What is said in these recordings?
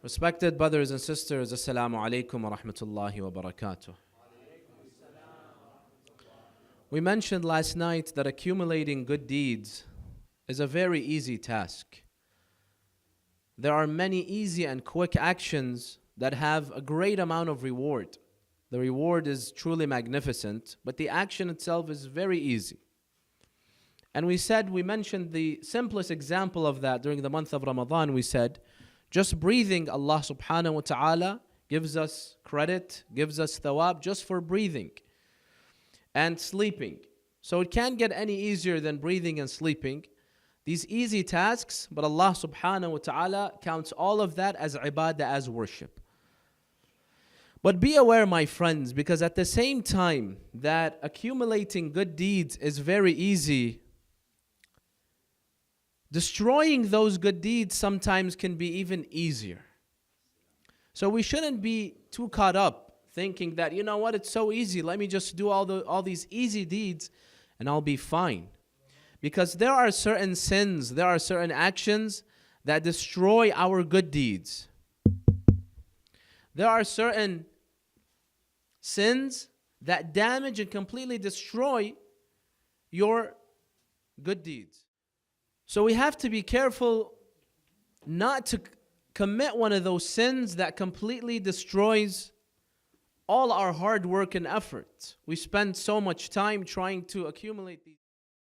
Respected brothers and sisters, Assalamu alaikum wa rahmatullahi wa barakatuh. We mentioned last night that accumulating good deeds is a very easy task. There are many easy and quick actions that have a great amount of reward. The reward is truly magnificent, but the action itself is very easy. And we mentioned the simplest example of that during the month of Ramadan. We said, just breathing, Allah subhanahu wa ta'ala gives us credit, gives us thawab just for breathing and sleeping. So it can't get any easier than breathing and sleeping. These easy tasks, but Allah subhanahu wa ta'ala counts all of that as ibadah, as worship. But be aware, my friends, because at the same time that accumulating good deeds is very easy, destroying those good deeds sometimes can be even easier. So we shouldn't be too caught up thinking that, you know what, it's so easy, let me just do all these easy deeds and I'll be fine. Because there are certain sins, there are certain actions that destroy our good deeds. There are certain sins that damage and completely destroy your good deeds. So we have to be careful not to commit one of those sins that completely destroys all our hard work and effort. We spend so much time trying to accumulate these.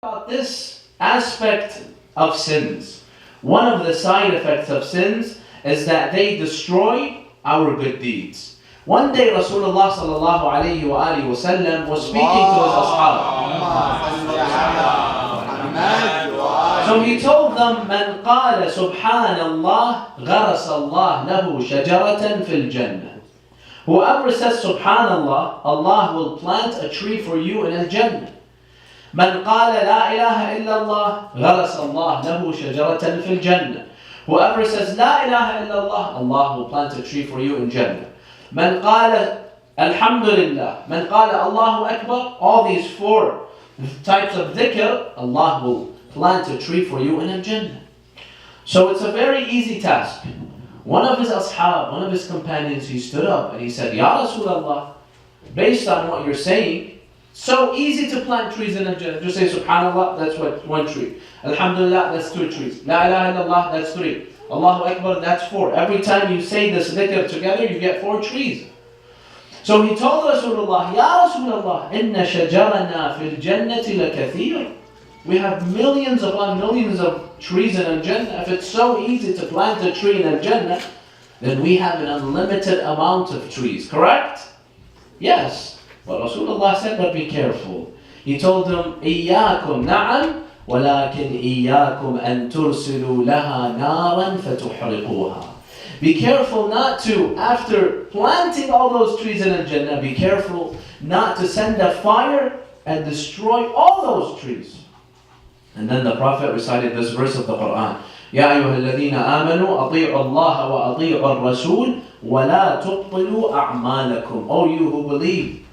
About this aspect of sins, one of the side effects of sins is that they destroy our good deeds. One day Rasulullah sallallahu alayhi wa alihi wa sallam was speaking to his ashab. So he told them, من قال سبحان الله غرس الله له شجرة في الجنة. Whoever says Subhanallah, Allah will plant a tree for you in Al-Jannah. من قال لا إله إلا الله غرس الله له شجرة في الجنة. Whoever says لا إله إلا الله, Allah will plant a tree for you in Jannah. من قال الحمد لله, من قال الله أكبر, all these four types of dhikr, Allah will plant a tree for you in Al-Jannah. So it's a very easy task. One of his ashab, one of his companions, he stood up and he said, Ya Rasulullah, based on what you're saying, so easy to plant trees in Al-Jannah. Just say Subhanallah, that's one tree. Alhamdulillah, that's 2 trees. La ilaha illallah, that's 3. Allahu Akbar, that's 4. Every time you say this dhikr together, you get 4 trees. So he told Rasulullah, Ya Rasulullah, inna shajarana fil jannati lakathir. We have millions upon millions of trees in Al-Jannah. If it's so easy to plant a tree in Al-Jannah, then we have an unlimited amount of trees, correct? Yes. But Rasulullah said, but be careful. He told them, إِيَّاكُمْ نَعَمْ وَلَكِنْ إِيَّاكُمْ أَن تُرْسِلُوا لَهَا نَارًا فَتُحْرِقُوهَا. Be careful not to, after planting all those trees in Al-Jannah, be careful not to send a fire and destroy all those trees. And then the Prophet recited this verse of the Quran. يَا أَيُّهَا الَّذِينَ آمَنُوا أَطِيعُوا اللَّهَ وَأَطِيعُوا الرَّسُولَ وَلَا تُبْطِلُوا أَعْمَالَكُمْ. O you who believe,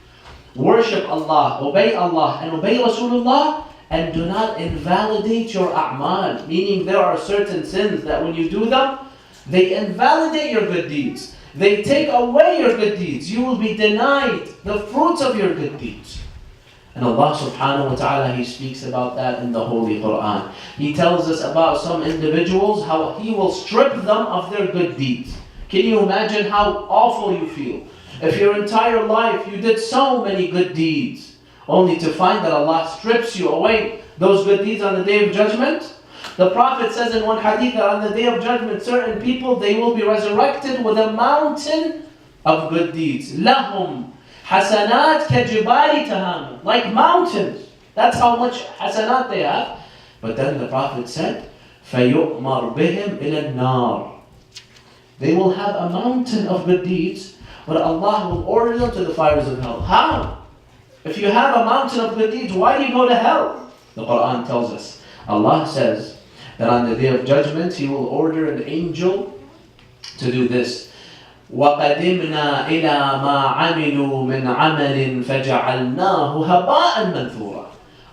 worship Allah, obey Allah, and obey Rasulullah, and do not invalidate your a'mal. Meaning there are certain sins that when you do them, they invalidate your good deeds. They take away your good deeds. You will be denied the fruits of your good deeds. And Allah subhanahu wa ta'ala, He speaks about that in the Holy Quran. He tells us about some individuals, how He will strip them of their good deeds. Can you imagine how awful you feel? If your entire life you did so many good deeds, only to find that Allah strips you away those good deeds on the Day of Judgment. The Prophet says in one hadith that on the Day of Judgment, certain people, they will be resurrected with a mountain of good deeds. لَهُمْ حَسَنَاتْ كَجِبَالِ تَهَامٍ. Like mountains. That's how much hasanat they have. But then the Prophet said, فَيُؤْمَرْ بِهِمْ إِلَى النَّارِ. They will have a mountain of good deeds, but Allah will order them to the fires of hell. How? If you have a mountain of good deeds, why do you go to hell? The Quran tells us. Allah says that on the Day of Judgment, He will order an angel to do this. وَقَدِمْنَا إِلَى مَا عَمِلُوا مِنْ عَمَلٍ فَجَعَلْنَاهُ هَبَاءً مَنْثُورًا.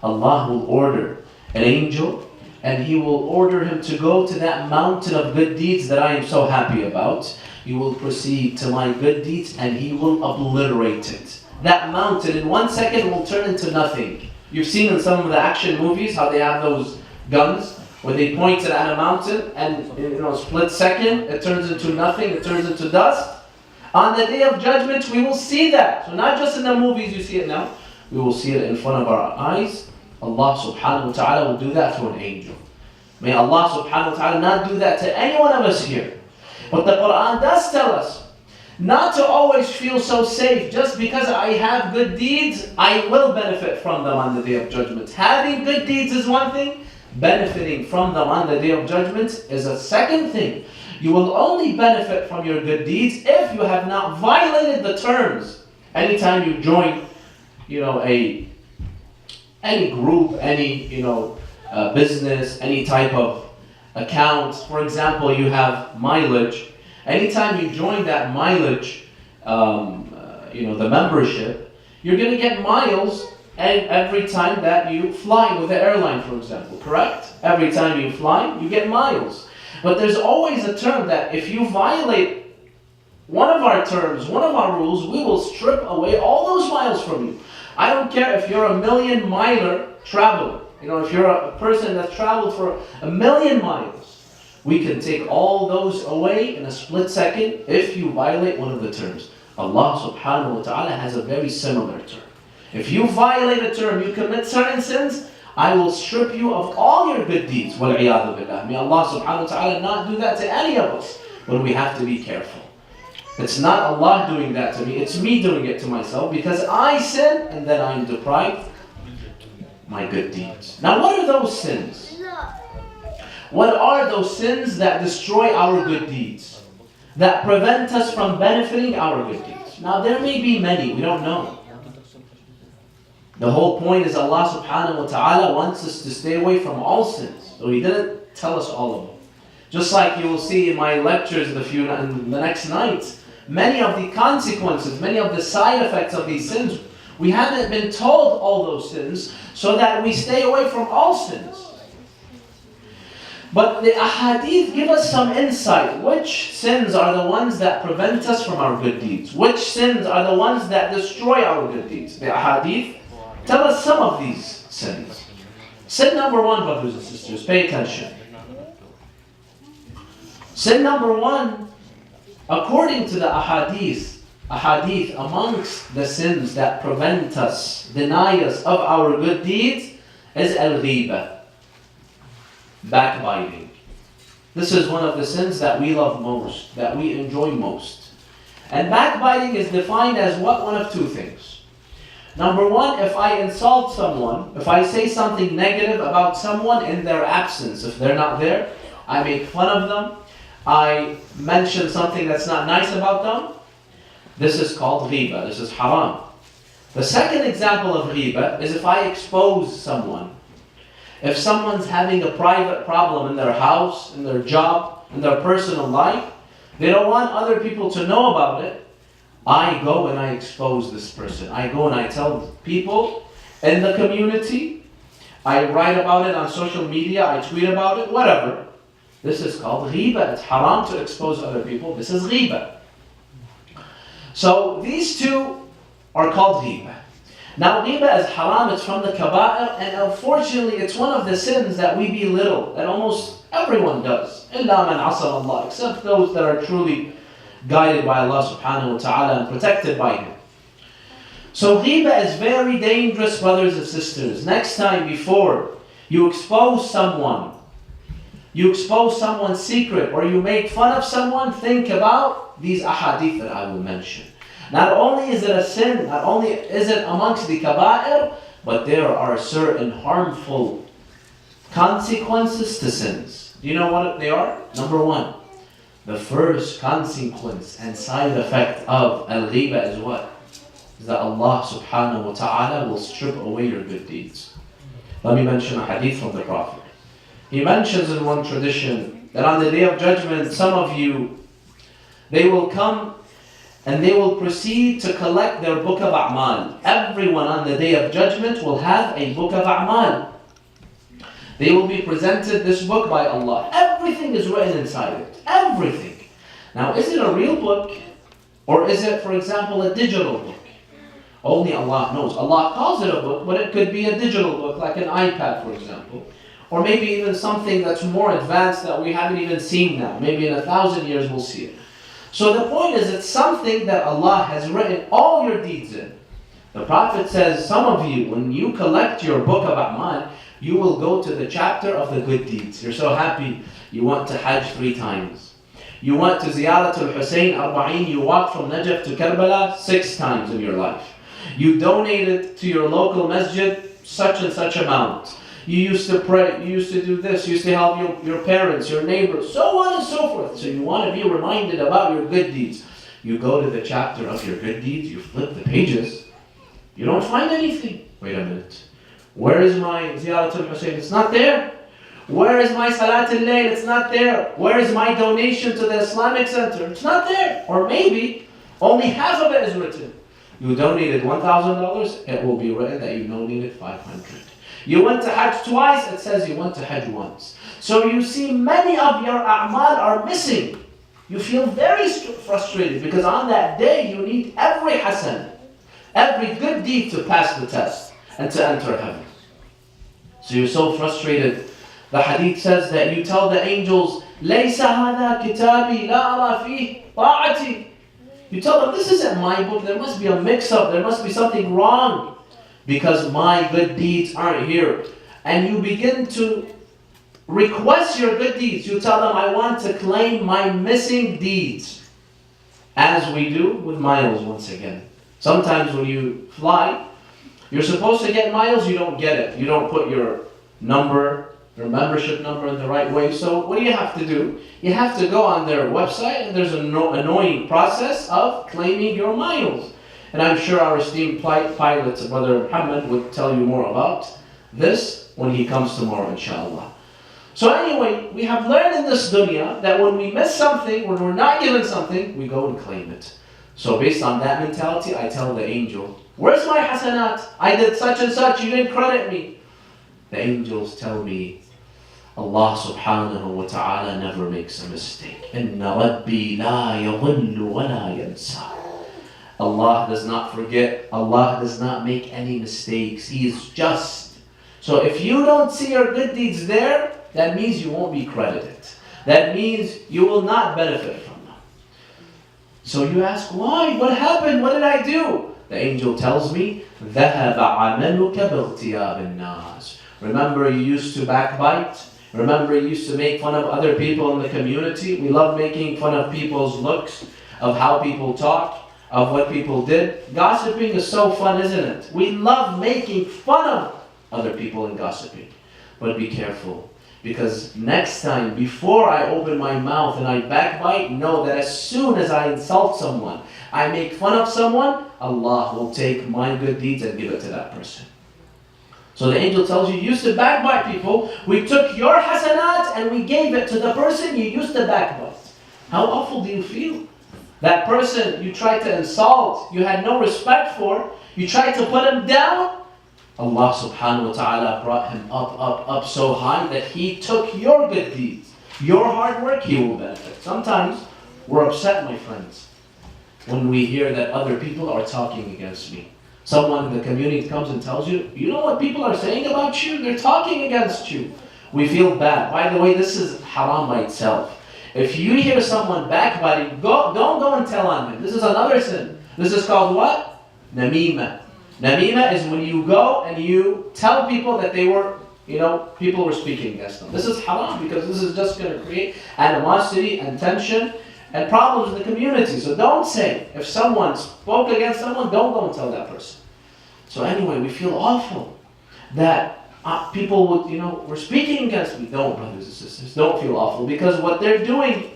Allah will order an angel, and He will order him to go to that mountain of good deeds that I am so happy about. you will proceed to my good deeds and He will obliterate it. That mountain in 1 second will turn into nothing. You've seen in some of the action movies how they have those guns where they point it at a mountain and in a split second it turns into nothing, it turns into dust. On the Day of Judgment we will see that. So not just in the movies you see it now, we will see it in front of our eyes. Allah subhanahu wa ta'ala will do that through an angel. May Allah subhanahu wa ta'ala not do that to any one of us here. But the Quran does tell us not to always feel so safe. Just because I have good deeds, I will benefit from them on the Day of Judgment. Having good deeds is one thing. Benefiting from them on the Day of Judgment is a second thing. You will only benefit from your good deeds if you have not violated the terms. Anytime you join, any group, any business, any type of account. For example, you have mileage. Anytime you join that mileage, the membership, you're going to get miles every time that you fly with the airline, for example, correct? Every time you fly, you get miles. But there's always a term that if you violate one of our terms, one of our rules, we will strip away all those miles from you. I don't care if you're a 1,000,000 miler traveler. If you're a person that's traveled for 1,000,000 miles, we can take all those away in a split second if you violate one of the terms. Allah subhanahu wa ta'ala has a very similar term. If you violate a term, you commit certain sins, I will strip you of all your good deeds. Wal-'iyadhu billah. May Allah subhanahu wa ta'ala not do that to any of us, but we have to be careful. It's not Allah doing that to me, it's me doing it to myself because I sin and then I am deprived my good deeds. Now what are those sins? What are those sins that destroy our good deeds? That prevent us from benefiting our good deeds? Now there may be many, we don't know. The whole point is Allah subhanahu wa ta'ala wants us to stay away from all sins. So He didn't tell us all of them. Just like you will see in my lectures in the next nights, many of the consequences, many of the side effects of these sins, we haven't been told all those sins so that we stay away from all sins. But the ahadith give us some insight. Which sins are the ones that prevent us from our good deeds? Which sins are the ones that destroy our good deeds? The ahadith tell us some of these sins. Sin number one, brothers and sisters, pay attention. Sin number one, according to the ahadith amongst the sins that prevent us, deny us of our good deeds, is al-ghiba, backbiting. This is one of the sins that we love most, that we enjoy most. And backbiting is defined as what? One of two things. Number one, if I insult someone, if I say something negative about someone in their absence, if they're not there, I make fun of them, I mention something that's not nice about them, this is called ghiba, this is haram. The second example of ghiba is if I expose someone. If someone's having a private problem in their house, in their job, in their personal life, they don't want other people to know about it, I go and I expose this person. I go and I tell people in the community, I write about it on social media, I tweet about it, whatever. This is called ghiba. It's haram to expose other people. This is ghiba. So these two are called ghiba. Now ghiba is haram, it's from the kaba'ir, and unfortunately it's one of the sins that we belittle, that almost everyone does. إِلَّا مَنْ عَصَمَ اللَّهِ, except those that are truly guided by Allah subhanahu wa ta'ala and protected by Him. So ghiba is very dangerous, brothers and sisters. Next time, before you expose someone's secret, or you make fun of someone, think about these ahadith that I will mention. Not only is it a sin, not only is it amongst the kaba'ir, but there are certain harmful consequences to sins. Do you know what they are? Number one, the first consequence and side effect of al-ghiba is what? Is that Allah subhanahu wa ta'ala will strip away your good deeds. Let me mention a hadith from the Prophet. He mentions in one tradition that on the Day of Judgment, some of you, they will come and they will proceed to collect their book of a'mal. Everyone on the Day of Judgment will have a book of a'mal. They will be presented this book by Allah. Everything is written inside it. Everything. Now, is it a real book? Or is it, for example, a digital book? Only Allah knows. Allah calls it a book, but it could be a digital book, like an iPad, for example. Or maybe even something that's more advanced that we haven't even seen now. Maybe in 1,000 years we'll see it. So the point is, it's something that Allah has written all your deeds in. The Prophet says, some of you, when you collect your book of A'mal, you will go to the chapter of the good deeds. You're so happy you went to Hajj 3 times. You went to Ziyaratul Hussein Arba'in, you walked from Najaf to Karbala 6 times in your life. You donated to your local masjid such and such amount. You used to pray, you used to do this, you used to help your parents, your neighbors, so on and so forth. So you want to be reminded about your good deeds. You go to the chapter of your good deeds, you flip the pages, you don't find anything. Wait a minute. Where is my Ziyaratul Hussein? It's not there. Where is my Salatul Layl? It's not there. Where is my donation to the Islamic Center? It's not there. Or maybe only half of it is written. You donated $1,000, it will be written that you donated $500. You went to Hajj twice, it says you went to Hajj once. So you see many of your a'mal are missing. You feel very frustrated because on that day you need every hasan, every good deed to pass the test and to enter heaven. So you're so frustrated. The hadith says that you tell the angels, لَيْسَ هَذَا كِتَابِي لَا أَرَى فِيهِ طَاعَتِي. You tell them, this isn't my book, there must be a mix-up, there must be something wrong because my good deeds aren't here. And you begin to request your good deeds. You tell them, I want to claim my missing deeds. As we do with miles once again. Sometimes when you fly, you're supposed to get miles, you don't get it. You don't put your number, your membership number in the right way. So what do you have to do? You have to go on their website and there's an annoying process of claiming your miles. And I'm sure our esteemed pilot, Brother Muhammad, would tell you more about this when he comes tomorrow, inshallah. So anyway, we have learned in this dunya that when we miss something, when we're not given something, we go and claim it. So based on that mentality, I tell the angel, where's my hasanat? I did such and such, you didn't credit me. The angels tell me, Allah subhanahu wa ta'ala never makes a mistake. Inna Rabbi la yadhillu wa la yansa. Allah does not forget. Allah does not make any mistakes. He is just. So if you don't see your good deeds there, that means you won't be credited. That means you will not benefit from them. So you ask, why? What happened? What did I do? The angel tells me, ذَهَبَ عَمَلُكَ بِاغْتِيَابِ النَّاسِ. Remember you used to backbite? Remember you used to make fun of other people in the community? We love making fun of people's looks, of how people talk, of what people did. Gossiping is so fun, isn't it? We love making fun of other people and gossiping. But be careful. Because next time, before I open my mouth and I backbite, know that as soon as I insult someone, I make fun of someone, Allah will take my good deeds and give it to that person. So the angel tells you, you used to backbite people. We took your hasanat and we gave it to the person you used to backbite. How awful do you feel? That person you tried to insult, you had no respect for, you tried to put him down, Allah subhanahu wa ta'ala brought him up so high that he took your good deeds. Your hard work, he will benefit. Sometimes we're upset, my friends, when we hear that other people are talking against me. Someone in the community comes and tells you, you know what people are saying about you? They're talking against you. We feel bad. By the way, this is haram by itself. If you hear someone backbiting, don't go and tell on him. This is another sin. This is called what? Namima. Namima is when you go and you tell people that they were, people were speaking against them. This is haram because this is just going to create animosity and tension and problems in the community. So don't say, if someone spoke against someone, don't go and tell that person. So anyway, we feel awful that people would, were speaking against me. Don't, brothers and sisters, don't feel awful because what they're doing,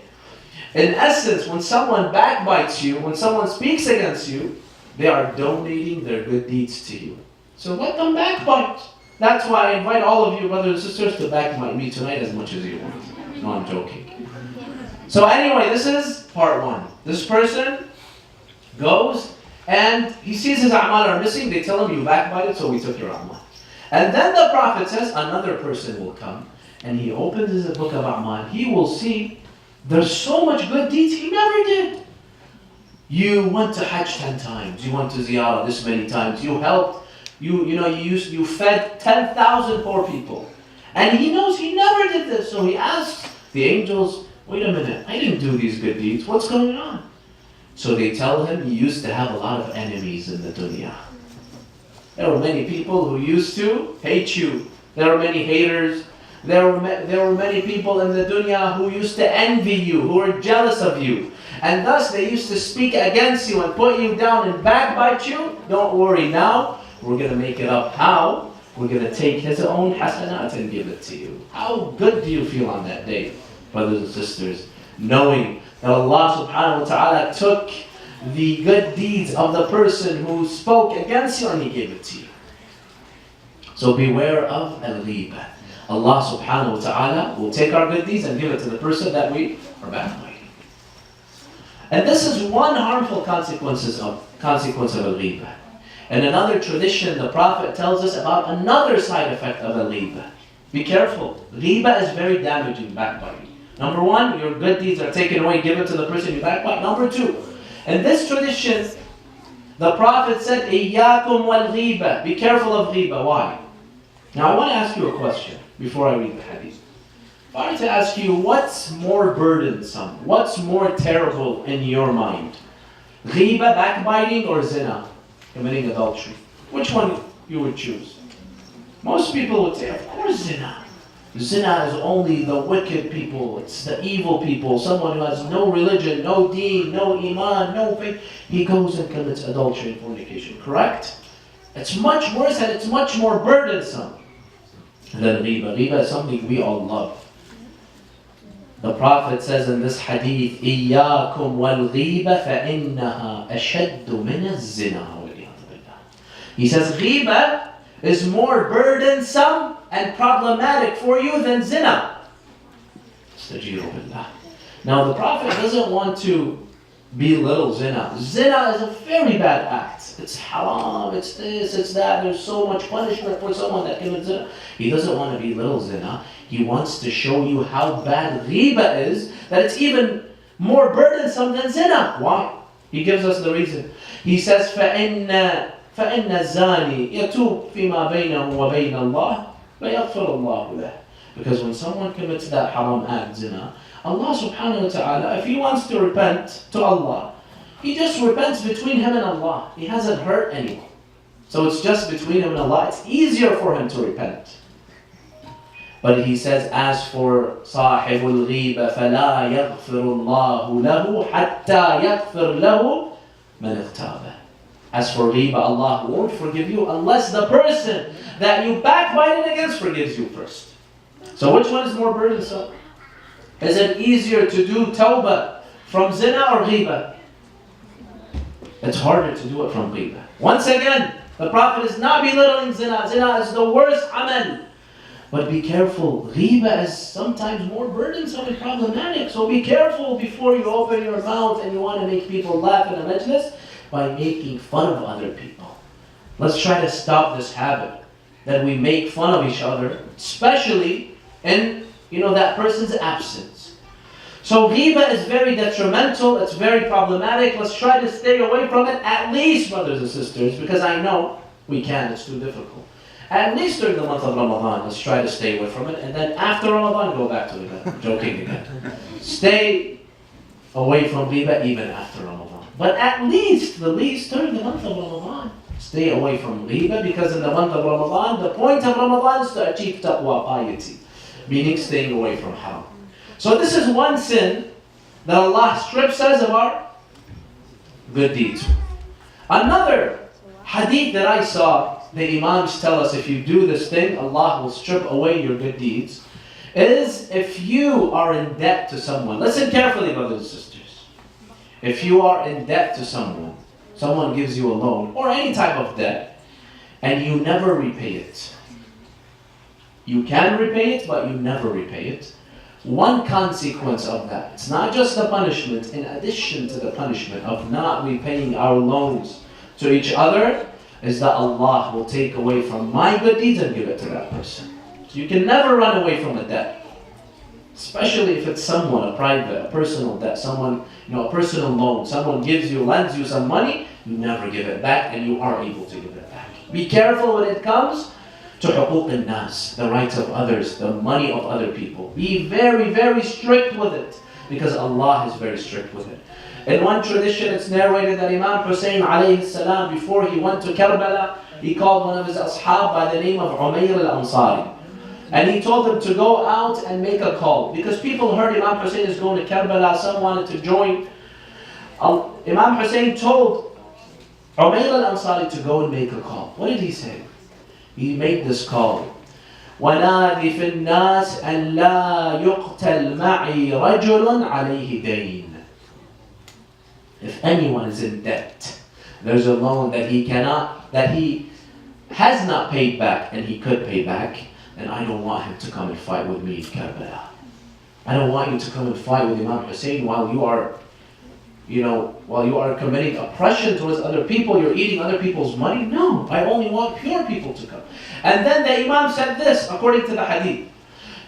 in essence, when someone backbites you, when someone speaks against you, they are donating their good deeds to you. So let them backbite. That's why I invite all of you, brothers and sisters, to backbite me tonight as much as you want. No, I'm joking. So anyway, this is part one. This person goes and he sees his a'mal are missing. They tell him, you backbited, so we took your a'mal. And then the Prophet says, another person will come and he opens his book of a'mal. He will see There's so much good deeds he never did. You went to Hajj 10 times. You went to Ziyarah this many times. You helped. You fed 10,000 poor people. And he knows he never did this. So he asks the angels, wait a minute, I didn't do these good deeds. What's going on? So they tell him, you used to have a lot of enemies in the dunya. There were many people who used to hate you. There were many haters. There were many people in the dunya who used to envy you, who were jealous of you. And thus they used to speak against you and put you down and backbite you. Don't worry now, we're going to make it up. How? We're going to take his own hasanat and give it to you. How good do you feel on that day, brothers and sisters, knowing that Allah subhanahu wa ta'ala took the good deeds of the person who spoke against you and He gave it to you. So beware of al-ghibah. Allah subhanahu wa ta'ala will take our good deeds and give it to the person that we are backbiting. And this is one harmful consequence of al-ghibah. In another tradition, the Prophet tells us about another side effect of al-ghibah. Be careful. Ghibah is very damaging, backbiting. Number one, your good deeds are taken away, given to the person you backbite. Number two, in this tradition, the Prophet said, إِيَّاكُمْ وَالْغِيبَةِ. Be careful of ghibah. Why? Now I want to ask you a question before I read the hadith. If I were to ask you, what's more burdensome? What's more terrible in your mind? Ghibah, backbiting, or zina, committing adultery? Which one you would choose? Most people would say, of course zina. Zina is only the wicked people. It's the evil people. Someone who has no religion, no deen, no iman, no faith. He goes and commits adultery and fornication. Correct? It's much worse and it's much more burdensome than ghibah. Ghibah is something we all love. The Prophet says in this hadith, إِيَّاكُمْ وَالْغِيبَ فَإِنَّهَا أَشَدُّ مِنَ الزِّنَا. He says ghibah is more burdensome and problematic for you than zina. Now the Prophet doesn't want to belittle zina. Zina is a very bad act. It's haram, it's this, it's that. There's so much punishment for someone that commits zina. He doesn't want to belittle zina. He wants to show you how bad ghibah is, that it's even more burdensome than zina. Why? He gives us the reason. He says, فَإِنَّ الزَّانِي يَتُوبْ فِيمَا بَيْنَهُ وَبَيْنَ اللَّهِ وَيَغْفِرُ اللَّهُ لَهُ. Because when someone commits that haram act, zina, Allah subhanahu wa ta'ala, if he wants to repent to Allah, he just repents between him and Allah. He hasn't hurt anyone. So it's just between him and Allah. It's easier for him to repent. But he says, as for صاحب الغيبة فلا يغفر الله له حتى يغفر له من اغتابه. As for ghibah, Allah won't forgive you unless the person that you backbited against forgives you first. So which one is more burdensome? Is it easier to do tawbah from zina or ghibah? It's harder to do it from ghibah. Once again, the Prophet is not belittling zina. Zina is the worst amal. But be careful, ghibah is sometimes more burdensome and problematic. So be careful before you open your mouth and you want to make people laugh in a majlis by making fun of other people. Let's try to stop this habit that we make fun of each other, especially in that person's absence. So ghibah is very detrimental, it's very problematic. Let's try to stay away from it, at least, brothers and sisters, because I know we can't, it's too difficult. At least during the month of Ramadan, let's try to stay away from it, and then after Ramadan, go back to it. I'm joking again. Stay away from ghibah even after Ramadan. But at least during the month of Ramadan, stay away from ghibah, because in the month of Ramadan, the point of Ramadan is to achieve taqwa, piety, meaning staying away from haram. So this is one sin that Allah strips us of our good deeds. Another hadith that I saw, the Imams tell us if you do this thing, Allah will strip away your good deeds, is if you are in debt to someone. Listen carefully, brothers and sisters. If you are in debt to someone gives you a loan, or any type of debt, and you never repay it. You can repay it, but you never repay it. One consequence of that, it's not just the punishment, in addition to the punishment of not repaying our loans to each other, is that Allah will take away from my good deeds and give it to that person. So you can never run away from a debt. Especially if it's someone, a private, a personal debt, someone, a personal loan, someone lends you some money, you never give it back and you are able to give it back. Be careful when it comes to حقوق الناس, the rights of others, the money of other people. Be very, very strict with it, because Allah is very strict with it. In one tradition, it's narrated that Imam Hussein alayhi salam, before he went to Karbala, he called one of his ashab by the name of Umayr al-Ansari. And he told them to go out and make a call. Because people heard Imam Hussein is going to Karbala, some wanted to join. Imam Hussein told Umayr al-Ansari to go and make a call. What did he say? He made this call. وَنَادِ فِي النَّاسِ أَنْ لَا يُقْتَلْ مَعِي رَجُلٌ عَلَيْهِ دَيْنٌ. If anyone is in debt, there's a loan that he has not paid back and he could pay back, and I don't want him to come and fight with me in Karbala. I don't want you to come and fight with Imam Hussein while you are committing oppression towards other people, you're eating other people's money. No, I only want pure people to come. And then the Imam said this, according to the hadith.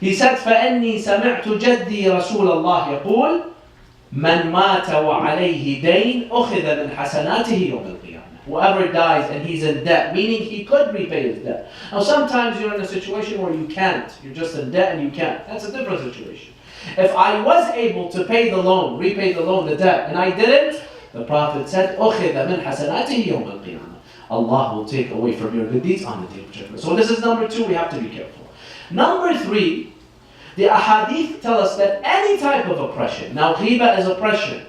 He said, فَأَنِّي سَمِعْتُ جَدِّي رَسُولَ اللَّهِ يَقُولُ مَنْ مَاتَ وَعَلَيْهِ دَيْنٌ أُخِذَ مِنْ حَسَنَاتِهِ يَوْمَ الْقِيَامَةِ. Whoever dies and he's in debt, meaning he could repay his debt. Now sometimes you're in a situation where you can't. You're just in debt and you can't. That's a different situation. If I was able to pay the loan, repay the loan, the debt, and I didn't, the Prophet said, أُخِذَ مِنْ حَسَنَاتِهِ يَوْمَ الْقِيَامَةِ. Allah will take away from your good deeds on the day of judgment. So this is number 2, we have to be careful. Number 3, the ahadith tell us that any type of oppression, now ghiba is oppression,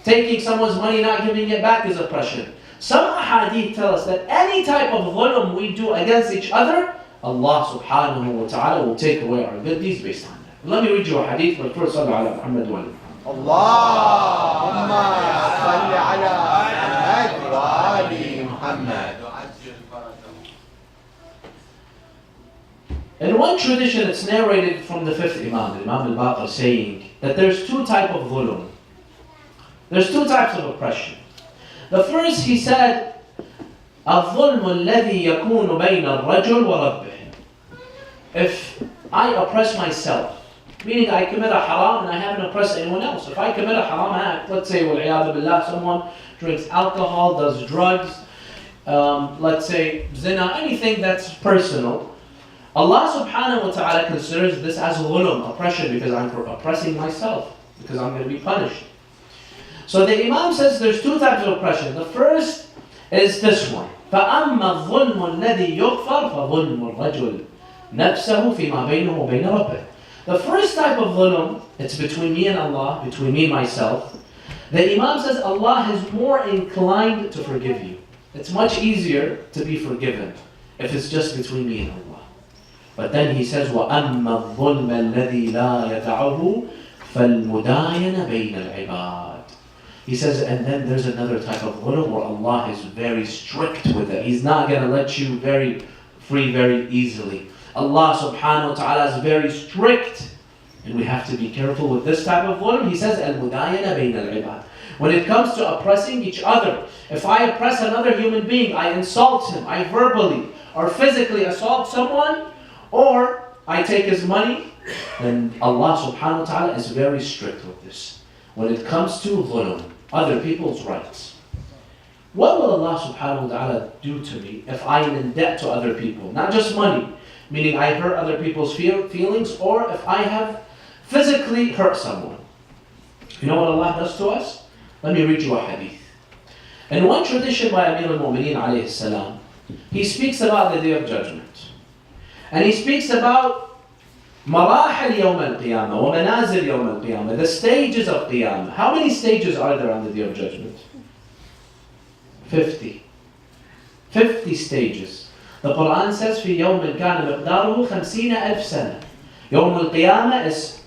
taking someone's money, not giving it back is oppression. Some ahadith tell us that any type of dhulm we do against each other, Allah subhanahu wa ta'ala will take away our good deeds based on that. Let me read you a hadith, but first, sallu ala Muhammad wa ala Muhammad. Allahumma salli ala Muhammad wa ali Muhammad. In one tradition, it's narrated from the 5th Imam, Imam al-Baqir, saying that there's 2 types of dhulm. There's 2 types of oppression. The first, he said, الظلم الذي يكون بين الرجل وربه. If I oppress myself, meaning I commit a haram and I haven't oppressed anyone else. If I commit a haram act, let's say, وَالْعِيَاذُ بِاللَّهِ, someone drinks alcohol, does drugs, let's say zina, anything that's personal, Allah subhanahu wa ta'ala considers this as dhulm, oppression, because I'm oppressing myself, because I'm going to be punished. So the Imam says there's 2 types of oppression. The first is this one. فَأَمَّا الظُّلْمُ الَّذِي يُغْفَرْ فَظُلْمُ الرَّجُلِ نَفْسَهُ فِيمَا بَيْنَهُ وَبَيْنَ رَبِّهِ. The first type of dhulm, it's between me and Allah, between me and myself. The Imam says Allah is more inclined to forgive you. It's much easier to be forgiven if it's just between me and Allah. But then he says, وَأَمَّا الظُّلْمَ الَّذِي لَا يَدَعُهُ فَالْمُدَايَنَ بَيْنَ الْعِبَادِ. He says, and then there's another type of dhulm where Allah is very strict with it. He's not going to let you free very easily. Allah subhanahu wa ta'ala is very strict. And we have to be careful with this type of dhulm. He says, al-mudayana bayna al-ibad. When it comes to oppressing each other, if I oppress another human being, I insult him, I verbally or physically assault someone, or I take his money, then Allah subhanahu wa ta'ala is very strict with this. When it comes to dhulm, other people's rights. What will Allah subhanahu wa ta'ala do to me if I am in debt to other people? Not just money, meaning I hurt other people's feelings, or if I have physically hurt someone. You know what Allah does to us? Let me read you a hadith. In one tradition by Amir al-Mu'mineen alayhi salam, he speaks about the Day of Judgment. And he speaks about مراحل يوم القيامة ومنازل يوم القيامة, the stages of Qiyamah. How many stages are there on the Day of Judgment? 50. 50 stages. The Quran says في يوم كان مقداره 50,000 سنة. يوم القيامة is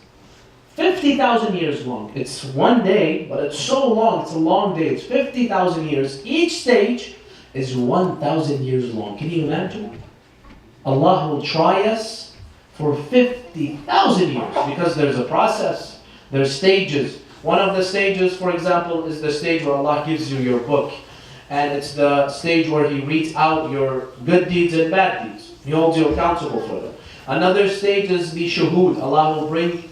50,000 years long. It's one day, but it's so long. It's a long day. It's 50,000 years. Each stage is 1,000 years long. Can you imagine? Allah will try us for 50,000 years because there's a process. There's stages. One of the stages, for example, is the stage where Allah gives you your book. And it's the stage where He reads out your good deeds and bad deeds. He holds you accountable for them. Another stage is the shuhud. Allah will bring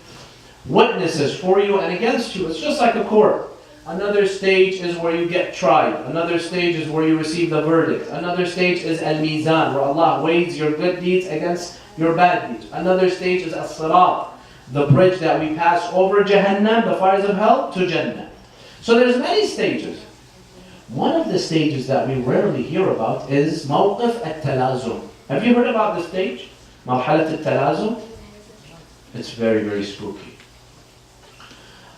witnesses for you and against you. It's just like a court. Another stage is where you get tried. Another stage is where you receive the verdict. Another stage is al-mizan, where Allah weighs your good deeds against your bad deeds. Another stage is as-sirat, the bridge that we pass over Jahannam, the fires of hell, to Jannah. So there's many stages. One of the stages that we rarely hear about is mawqif at-talazum. Have you heard about this stage? Marhalat at-talazum? It's very, very spooky.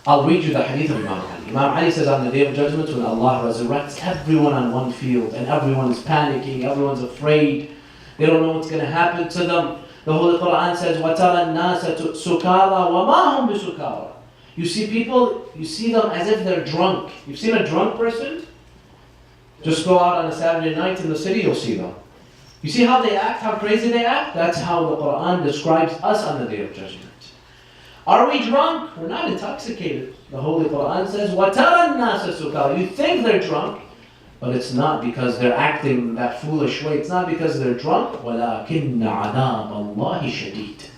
I'll read you the hadith of Imam Ali. Imam Ali says on the Day of Judgment, when Allah resurrects everyone on one field and everyone is panicking, everyone's afraid, they don't know what's going to happen to them. The Holy Quran says, وَتَرَى النَّاسَ سُكَارَى وَمَا هُمْ بِسُكَارَى. You see people, you see them as if they're drunk. You've seen a drunk person? Just go out on a Saturday night in the city, you'll see them. You see how they act, how crazy they act? That's how the Quran describes us on the Day of Judgment. Are we drunk? We're not intoxicated. The Holy Quran says, وَتَرَى النَّاسَ سُكَارَى. You think they're drunk, but it's not because they're acting that foolish way. It's not because they're drunk. وَلَكِنَّ عَذَابَ اللَّهِ شَدِيدٌ.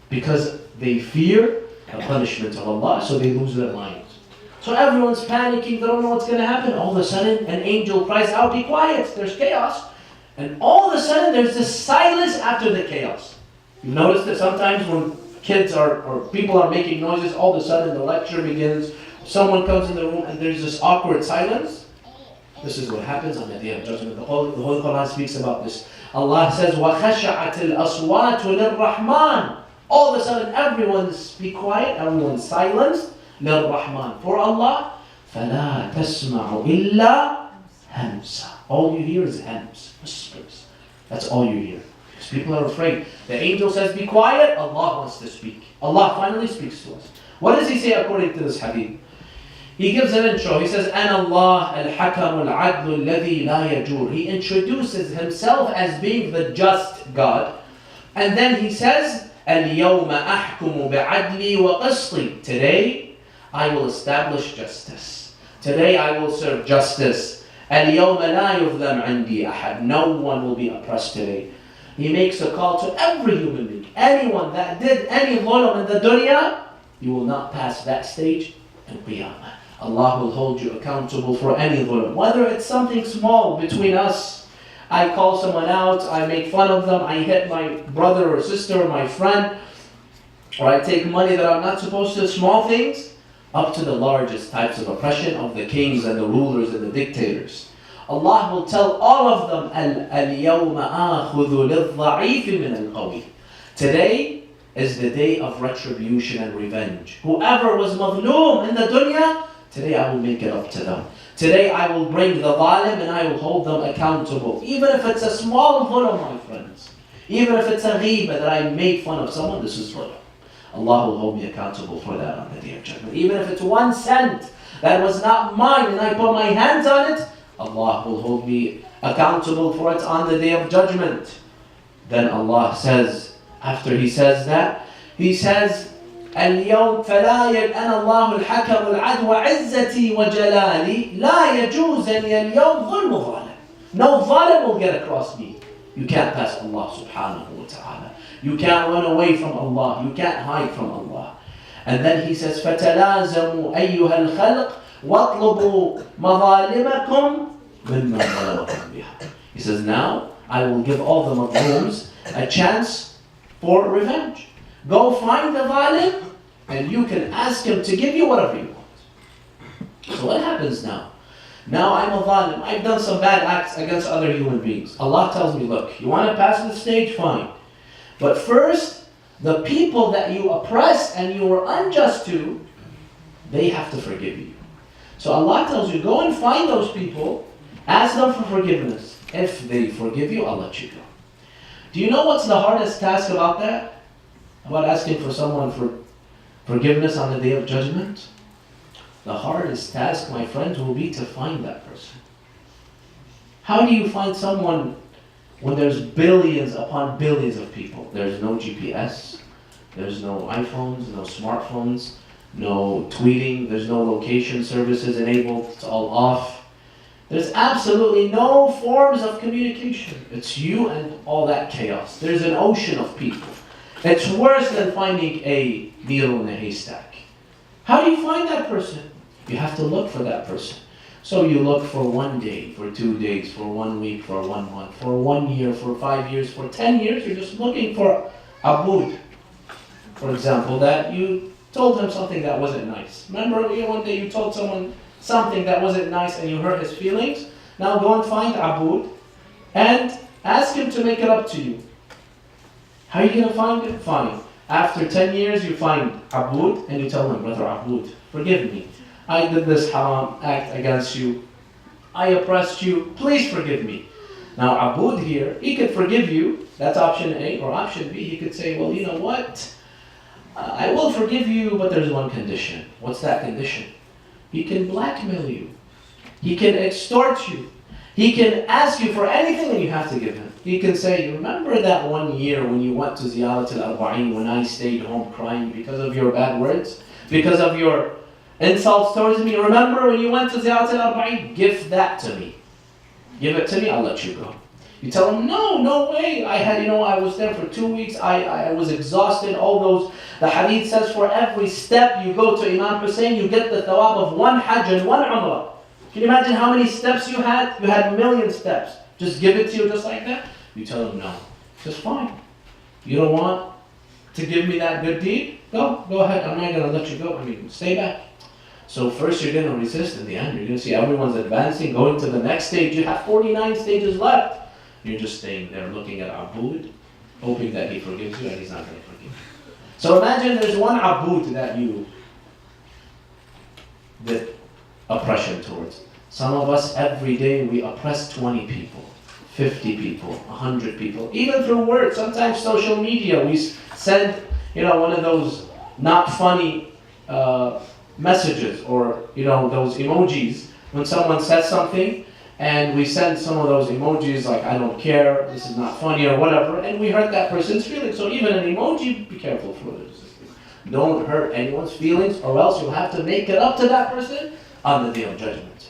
Because they fear the punishment of Allah, so they lose their minds. So everyone's panicking, they don't know what's going to happen. All of a sudden, an angel cries out, be quiet, there's chaos. And all of a sudden, there's this silence after the chaos. You've noticed that sometimes when kids or people are making noises, all of a sudden the lecture begins, someone comes in the room and there's this awkward silence. This is what happens on the Day of Judgment. The Holy Quran speaks about this. Allah says, وَخَشَعَتِ الْأَصْوَاتُ لِلرَّحْمَنِ. All of a sudden everyone's be quiet, everyone's silenced. لِلرَّحْمَنِ. For Allah, فَلَا تَسْمَعُ إِلَّا هَمْسًا. All you hear is hams, whispers. That's all you hear. Because people are afraid. The angel says, be quiet. Allah wants to speak. Allah finally speaks to us. What does he say according to this hadith? He gives an intro. He says, أَنَا اللَّهُ الْحَكَمُ الْعَدْلُ الَّذِي لَا يَجُورُ. He introduces himself as being the just God. And then he says, الْيَوْمَ أَحْكُمُ بِعَدْلِي وَقِسْطِي. Today, I will establish justice. Today, I will serve justice. الْيَوْمَ لَا يُظْلَمْ عِنْدِي أَحَدٌ. No one will be oppressed today. He makes a call to every human being. Anyone that did any dhulm in the dunya, you will not pass that stage in Qiyamah. Allah will hold you accountable for any dhulm. Whether it's something small between us, I call someone out, I make fun of them, I hit my brother or sister or my friend, or I take money that I'm not supposed to, small things, up to the largest types of oppression of the kings and the rulers and the dictators. Allah will tell all of them, الْيَوْمَ آخُذُ لِلضَّعِيفِ مِنَ الْقَوِيِّ. Today is the day of retribution and revenge. Whoever was mazloom in the dunya, today I will make it up to them. Today I will bring the zalim and I will hold them accountable. Even if it's a small dhulm, my friends. Even if it's a ghibah that I made fun of someone, this is dhulm. Allah will hold me accountable for that on the Day of Judgment. Even if it's 1 cent that was not mine and I put my hands on it, Allah will hold me accountable for it on the Day of Judgment. Then Allah says, after He says that, He says, اليوم فلا أنا الله الحكم العدل وعزتي وجلالي لا يجوزني اليوم ظلم ظالم. No zalim will get across me. You can't pass Allah subhanahu wa ta'ala. You can't run away from Allah. You can't hide from Allah. And then He says, فتلازموا أيها الخلق وَاطْلُبُوا مَظَالِمَكُمْ مِمَّنْ ظَلَمَكُمْ بِهَا. He says, now I will give all the mazlooms a chance for revenge. Go find the zalim and you can ask him to give you whatever you want. So what happens now? Now I'm a zalim. I've done some bad acts against other human beings. Allah tells me, look, you want to pass the stage? Fine. But first, the people that you oppressed and you were unjust to, they have to forgive you. So Allah tells you, go and find those people, ask them for forgiveness. If they forgive you, I'll let you go. Do you know what's the hardest task about that? About asking for someone for forgiveness on the Day of Judgment? The hardest task, my friends, will be to find that person. How do you find someone when there's billions upon billions of people? There's no GPS, there's no iPhones, no smartphones, no tweeting, there's no location services enabled, it's all off. There's absolutely no forms of communication. It's you and all that chaos. There's an ocean of people. It's worse than finding a needle in a haystack. How do you find that person? You have to look for that person. So you look for 1 day, for 2 days, for 1 week, for 1 month, for 1 year, for 5 years, for 10 years. You're just looking for abud, for example, that you told him something that wasn't nice. Remember, one day you told someone something that wasn't nice and you hurt his feelings? Now go and find abud and ask him to make it up to you. How are you going to find it? Fine. After 10 years, you find abud and you tell him, brother Abud, forgive me. I did this haram act against you. I oppressed you. Please forgive me. Now abud here, he could forgive you. That's option A. Or option B, he could say, well, you know what? I will forgive you, but there's one condition. What's that condition? He can blackmail you. He can extort you. He can ask you for anything and you have to give him. He can say, remember that 1 year when you went to Ziyarat al-Arba'in when I stayed home crying because of your bad words? Because of your insults towards me? Remember when you went to Ziyarat al-Arba'in? Give that to me. Give it to me, I'll let you go. You tell him, no way. I was there for 2 weeks. I was exhausted. The hadith says for every step you go to Imam Hussein, you get the thawab of 1 hajj and 1 umrah. Can you imagine how many steps you had? You had 1,000,000 steps. Just give it to you just like that? You tell him no. Just fine. You don't want to give me that good deed? Go ahead. I'm not going to let you go. Stay back. So first you're going to resist. In the end, you're going to see everyone's advancing, going to the next stage. You have 49 stages left. You're just staying there looking at abud, hoping that he forgives you, and he's not going to forgive you. So imagine there's one abud that you did oppression towards. Some of us, every day, we oppress 20 people, 50 people, 100 people, even through words. Sometimes social media, we send, one of those not funny messages, or, those emojis, when someone says something, and we send some of those emojis like, I don't care, this is not funny, or whatever, and we hurt that person's feelings. So even an emoji, be careful for it. Don't hurt anyone's feelings, or else you'll have to make it up to that person on the day of judgment.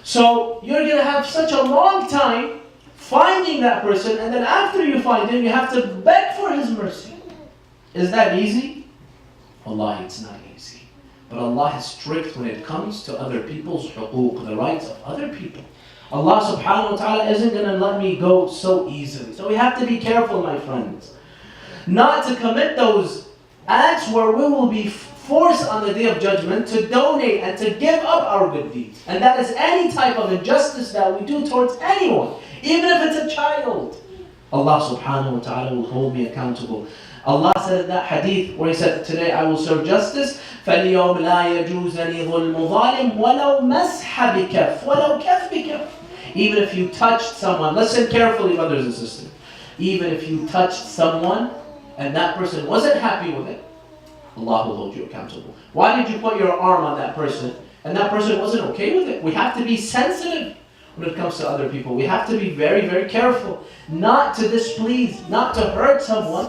So you're going to have such a long time finding that person, and then after you find him, you have to beg for his mercy. Is that easy? Wallahi, it's not easy. But Allah is strict when it comes to other people's huquq, the rights of other people. Allah subhanahu wa ta'ala isn't going to let me go so easily. So we have to be careful, my friends, not to commit those acts where we will be forced on the day of judgment to donate and to give up our good deeds. And that is any type of injustice that we do towards anyone, even if it's a child. Allah subhanahu wa ta'ala will hold me accountable. Allah said in that hadith where He said, today I will serve justice, فَالْيَوْمْ لَا يَجُوزَنِي ظُلْمُ ظَالِمْ وَلَوْ مَسْحَ بِكَفْ وَلَوْ كَفْ بِكَفْ. Even if you touched someone, listen carefully, brothers and sisters, even if you touched someone and that person wasn't happy with it, Allah will hold you accountable. Why did you put your arm on that person and that person wasn't okay with it? We have to be sensitive when it comes to other people. We have to be very, very careful not to displease, not to hurt someone,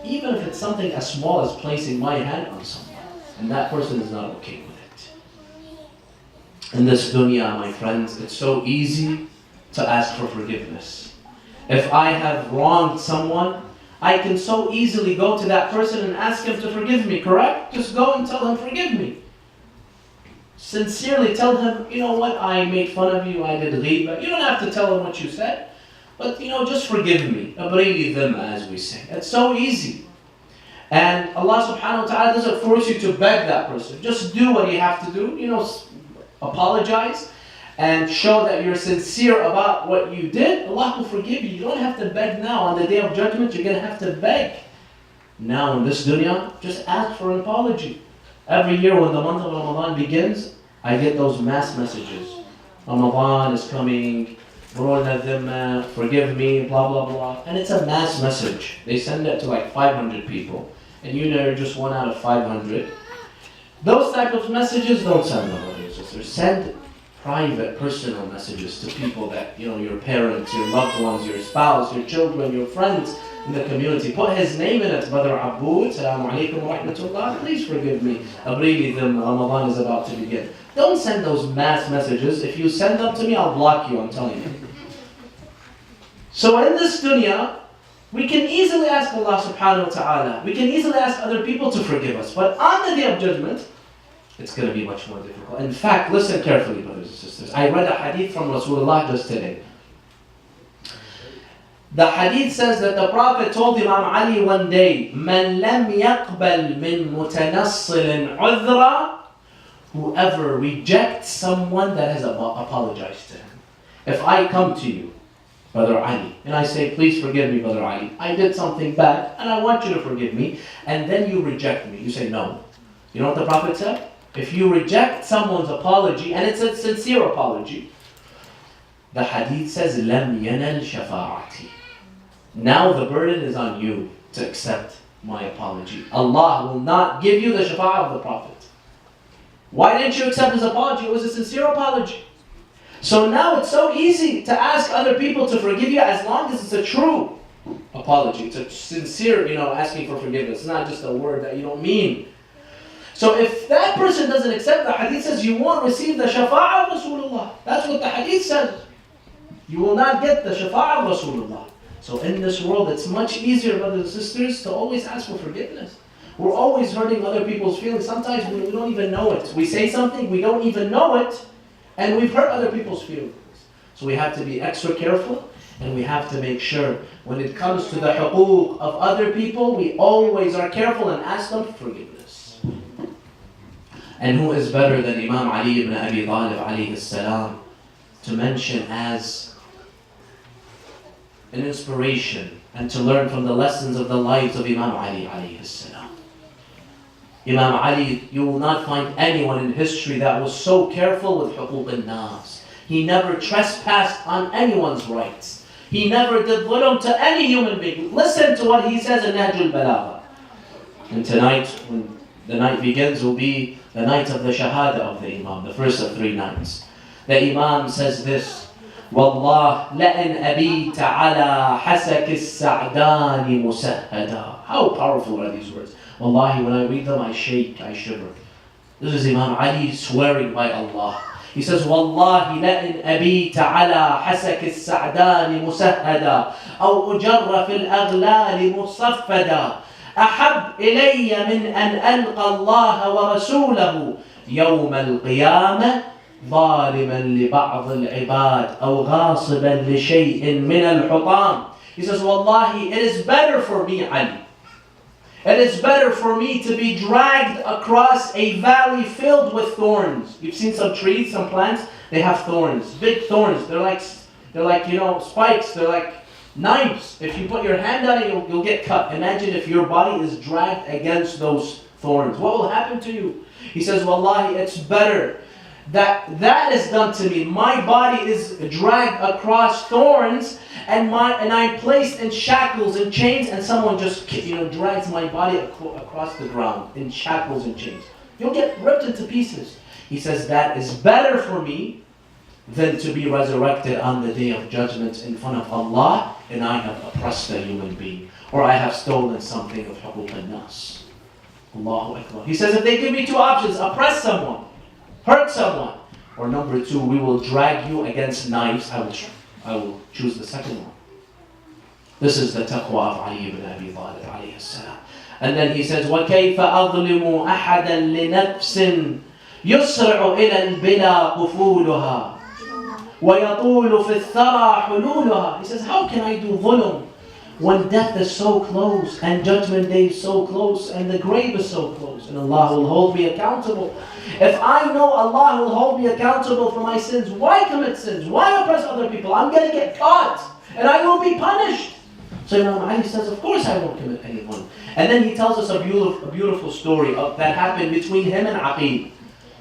even if it's something as small as placing my hand on someone and that person is not okay with it. In this dunya, my friends, it's so easy to ask for forgiveness. If I have wronged someone, I can so easily go to that person and ask him to forgive me, correct? Just go and tell him, forgive me. Sincerely tell him, you know what, I made fun of you, I did ghibah. You don't have to tell him what you said, but just forgive me. Abrili dhimma, as we say. It's so easy. And Allah subhanahu wa ta'ala doesn't force you to beg that person. Just do what you have to do, apologize and show that you're sincere about what you did. Allah will forgive you. You don't have to beg now. On the day of judgment, you're going to have to beg. Now in this dunya, just ask for an apology. Every year when the month of Ramadan begins, I get those mass messages. Ramadan is coming, forgive me, blah, blah, blah. And it's a mass message. They send it to like 500 people. And you're just 1 out of 500. Those type of messages, don't send them, brothers and sisters. Send private, personal messages to people that, your parents, your loved ones, your spouse, your children, your friends in the community. Put his name in it, Brother Abood, Assalamu alaikum wa rahmatullah, please forgive me. Abrili them, Ramadan is about to begin. Don't send those mass messages. If you send them to me, I'll block you, I'm telling you. So in this dunya, we can easily ask Allah subhanahu wa ta'ala, we can easily ask other people to forgive us. But on the day of judgment, it's going to be much more difficult. In fact, listen carefully, brothers and sisters. I read a hadith from Rasulullah just today. The hadith says that the Prophet told Imam Ali one day, "Man lam yaqbal min mutanassilin udhra," whoever rejects someone that has apologized to him. If I come to you, Brother Ali, and I say, "Please forgive me, Brother Ali. I did something bad, and I want you to forgive me," and then you reject me, you say no. You know what the Prophet said? If you reject someone's apology, and it's a sincere apology, the hadith says, "Lam yanal shafa'ati." Now the burden is on you to accept my apology. Allah will not give you the shafa'ah of the Prophet. Why didn't you accept his apology? It was a sincere apology. So now it's so easy to ask other people to forgive you as long as it's a true apology. It's a sincere, asking for forgiveness. It's not just a word that you don't mean. So if that person doesn't accept, the hadith says you won't receive the shafa'ah of Rasulullah. That's what the hadith says. You will not get the shafa'ah of Rasulullah. So in this world, it's much easier, brothers and sisters, to always ask for forgiveness. We're always hurting other people's feelings. Sometimes we don't even know it. We say something, we don't even know it, and we've hurt other people's feelings. So we have to be extra careful, and we have to make sure when it comes to the huquq of other people, we always are careful and ask them for forgiveness. And who is better than Imam Ali ibn Abi Talib alayhi salam to mention as an inspiration and to learn from the lessons of the lives of Imam Ali alayhi salam. Imam Ali, you will not find anyone in history that was so careful with huquq al-nas. He never trespassed on anyone's rights. He never did dhulm to any human being. Listen to what he says in Nahjul Balagha. And tonight, when the night begins, will be the night of the Shahada of the Imam, the first of 3 nights. The Imam says this, "Wallah, la'in abita ala hasak as-sa'dani musahhada." How powerful are these words? Wallahi, when I read them, I shake, I shiver. This is Imam Ali swearing by Allah. He says, "Wallahi, la'in abita ala hasak as-sa'dani musahhada, aw ujarra fil aghlali musaffada, ahab ilayya min an alqa Allah wa rasulahu yawm al-qiyamah, ظالما لبعض العباد أو غاصبا لشيء من الحطام." He says, "Wallahi, it is better for me, Ali. It is better for me to be dragged across a valley filled with thorns." You've seen some trees, some plants, they have thorns, big thorns. They're like spikes. They're like knives. If you put your hand on it, you'll get cut. Imagine if your body is dragged against those thorns. What will happen to you? He says, "Wallahi, it's better that is done to me. My body is dragged across thorns, and I'm placed in shackles and chains, and someone just drags my body across the ground in shackles and chains. You'll get ripped into pieces." He says, "That is better for me than to be resurrected on the day of judgment in front of Allah, and I have oppressed a human being, or I have stolen something of huquq al-nas." Allahu Akbar. He says, if they give me 2 options, oppress someone, hurt someone, or number 2, we will drag you against knives, I will choose the second one. This is the taqwa of Ali ibn Abi Talib alayhi salam. And then he says, وَكَيْفَ أَظْلِمُ أَحَدًا لِنَفْسٍ يُسْرِعُ إِلَى الْبِلَى قُفُولُهَا وَيَطُولُ فِي الثَّرَى حُلُولُهَا. He says, how can I do dhulm when death is so close and judgment day is so close and the grave is so close, and Allah will hold me accountable. If I know Allah will hold me accountable for my sins, why commit sins? Why oppress other people? I'm going to get caught and I will be punished. So Imam Ali says, of course I won't commit any one. And then he tells us a beautiful story that happened between him and Aqil.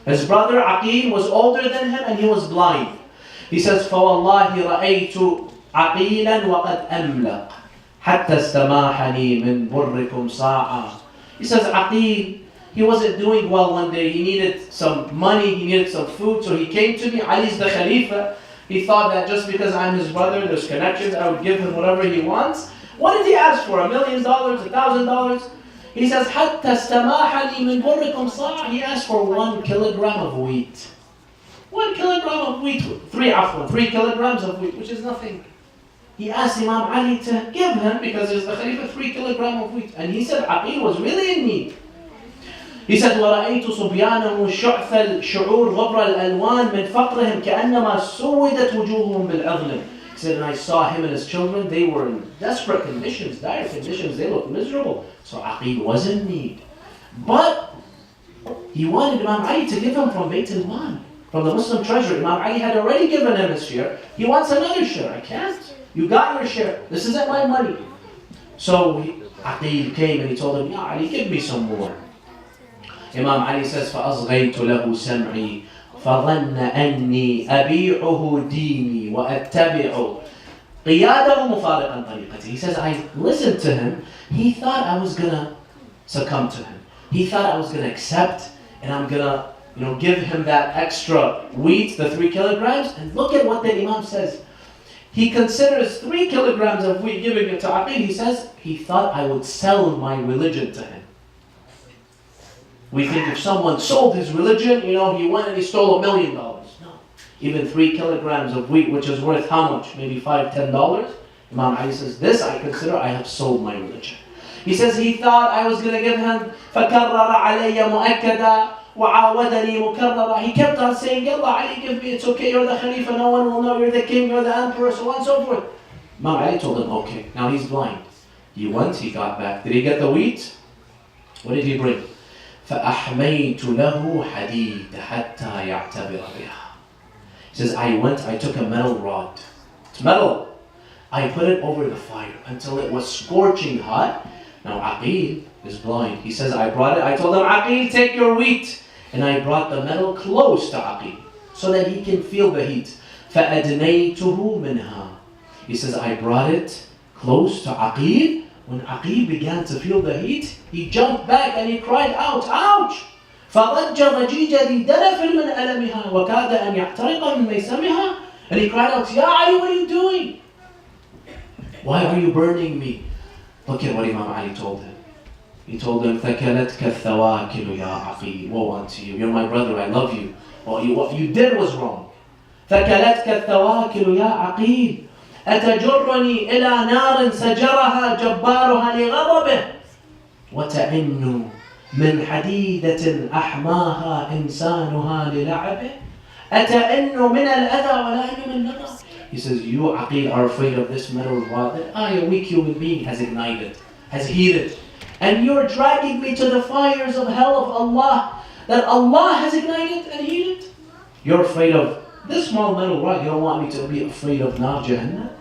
His brother Aqil was older than him and he was blind. He says, فَوَاللَّهِ رَأَيْتُ عَقِيلًا وَقَدْ أَمْلَقْ حَتَّى اسْتَمَاحَنِي مِنْ بُرِّكُمْ سَاعًا. He says, Aqil, he wasn't doing well one day. He needed some money, he needed some food, so he came to me. Ali's the Khalifa. He thought that just because I'm his brother, there's connections, I would give him whatever he wants. What did he ask for? $1 million? $1,000? He says, حَتَّى اسْتَمَاحَنِي مِنْ بُرِّكُمْ سَاعًا. He asked for 1 kilogram of wheat. 1 kilogram of wheat, 3 kilograms of wheat, which is nothing. He asked Imam Ali to give him, because there's the Khalifa, 3 kilograms of wheat. And he said Aqil was really in need. He said, وَرَأَيْتُ صُبْيَانَهُ شُعْثَ الشُّعُورِ غُبْرَ الْأَلْوَانِ مِنْ فَقْرِهِمْ كَأَنَّمَا سُوِّدَتْ وُجُوهُهُم بِالْعِظْلِ. He said, and I saw him and his children, they were in desperate conditions, dire conditions, they looked miserable. So Aqil was in need. But he wanted Imam Ali to give him from Bayt al-Mal, from the Muslim treasury. Imam Ali had already given him his share. He wants another share. I can't. You got your share. This isn't my money. So Aqil came and he told him, Ya Ali, give me some more. Imam Ali says, فَأَصْغَيْتُ لَهُ سَمْعِي فَظَنَّ أَنِّي أَبِيعُهُ دِينِي وَأَتَّبِعُ قِيَادَهُ مُفَارِقًا طَرِيقَتِهِ. He says, I listened to him. He thought I was going to succumb to him. He thought I was going to accept and I'm going to give him that extra wheat, the 3 kilograms. And look at what the Imam says. He considers 3 kilograms of wheat, giving it to Aqil. He says, he thought I would sell my religion to him. We think if someone sold his religion, he went and he stole $1 million. No. Even 3 kilograms of wheat, which is worth how much? Maybe $5, $10? Imam Ali says, this I consider I have sold my religion. He says he thought I was going to give him فَكَرَّرَ عَلَيَّ مُؤَكَّدًا وَعَاوَدَنِي مُكَرَّرًا. He kept on saying, Yallah Ali, give me, it's okay, you're the Khalifa, no one will know, you're the king, you're the emperor, so on and so forth. Imam Ali told him, okay, now he's blind. He went, he got back. Did he get the wheat? What did he bring? فَأَحْمَيْتُ لَهُ حَدِيدَ حَتَّى يَعْتَبِرَ بِهَا. He says, I went, I took a metal rod. It's metal. I put it over the fire until it was scorching hot. Now Aqil is blind. He says, I brought it. I told him, Aqil, take your wheat. And I brought the metal close to Aqil so that he can feel the heat. فَأَدْنَيْتُهُ مِنْهَا. He says, I brought it close to Aqil. When Aqil began to feel the heat, he jumped back and he cried out, ouch! فَضَجَّ ضَجِيجَ دَنَفٍ مِنْ أَلَمِهَا وَكَادَ أَنْ يَحْتَرِقَ مِنْ مَيْسَمِهَا. And he cried out, Ya Ali, what are you doing? Why are you burning me? Look at what Imam Ali told him. He told him, ثَكَلَتْكَ الثَّوَاكِلُ يَا عَقِيلُ. Woe unto you. You're my brother, I love you. Well, what you did was wrong. ثَكَلَتْكَ الثَّوَاكِلُ يَا عَقِيلُ أَتَجُرَّنِي إِلَى نَارٍ سَجَرَهَا جَبَّارُهَا لِغَضَبِهِ وَتَئِنُّ مِنْ حَدِيدَةٍ أَحْمَاهَا إِنسَانُهَا لِلَعَبِهِ أَتَئِنُّ مِنَ الْأَذَى وَلَا مِنَ النَّظَرِ. He says, you, Aqil, are afraid of this metal rod that I, a weak human being, has ignited, has heated. And you're dragging me to the fires of hell of Allah that Allah has ignited and heated. You're afraid of this small metal rod. You don't want me to be afraid of Nar Jahannam?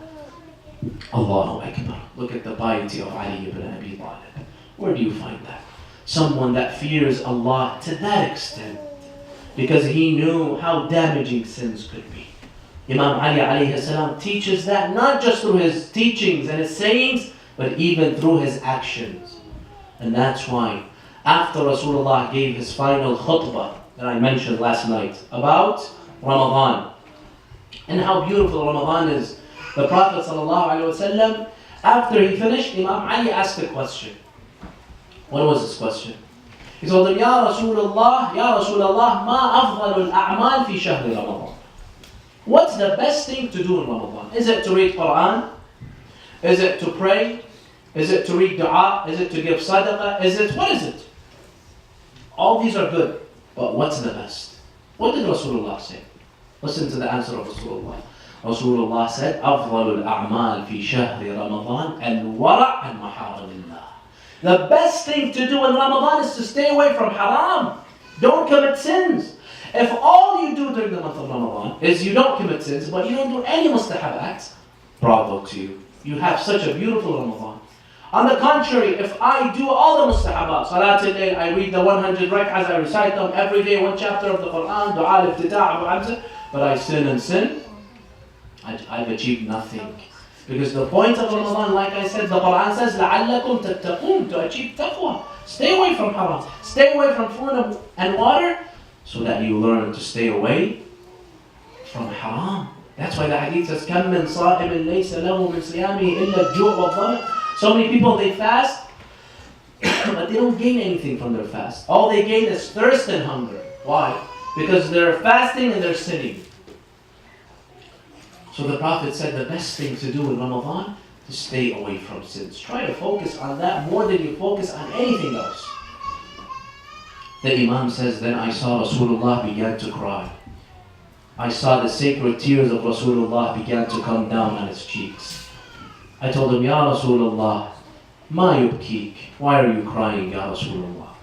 Allahu Akbar. Look at the piety of Ali ibn Abi Talib. Where do you find that? Someone that fears Allah to that extent, because he knew how damaging sins could be. Imam Ali alayhi salam teaches that not just through his teachings and his sayings, but even through his actions. And that's why after Rasulullah gave his final khutbah that I mentioned last night about Ramadan and how beautiful Ramadan is, the Prophet ﷺ, after he finished, Imam Ali asked a question. What was his question? He told him, Ya Rasulullah, ma afdalul a'mal fi shahri Ramadan. What's the best thing to do in Ramadan? Is it to read Quran? Is it to pray? Is it to read dua? Is it to give sadaqah? What is it? All these are good, but what's the best? What did Rasulullah say? Listen to the answer of Rasulullah. Rasulullah said, أفضل الأعمال في شهر رمضان الورع عن محارم الله. The best thing to do in Ramadan is to stay away from haram. Don't commit sins. If all you do during the month of Ramadan is you don't commit sins, but you don't do any mustahabat, bravo to you. You have such a beautiful Ramadan. On the contrary, if I do all the mustahabat, Salat al-Layl, I read the 100 rak'ahs, I recite them every day, one chapter of the Quran, Dua al-Iftitah, but I sin and sin, I've achieved nothing. Because the point of Ramadan, like I said, the Quran says, لَعَلَّكُمْ تَتَّقُونَ, to achieve taqwa. Stay away from haram. Stay away from food and water, so that you learn to stay away from haram. That's why the hadith says, كَمْ مِنْ صَائِمٍ لَيْسَ لَهُ مِنْ صِيَامِهِ إِلَّا الْجُوعُ وَالظَّمَأُ. So many people, they fast, but they don't gain anything from their fast. All they gain is thirst and hunger. Why? Because they're fasting and they're sinning. So the Prophet said the best thing to do in Ramadan is to stay away from sins. Try to focus on that more than you focus on anything else. The Imam says, then I saw Rasulullah began to cry. I saw the sacred tears of Rasulullah began to come down on his cheeks. I told him, Ya Rasulullah, ma yubkik, why are you crying, Ya Rasulullah?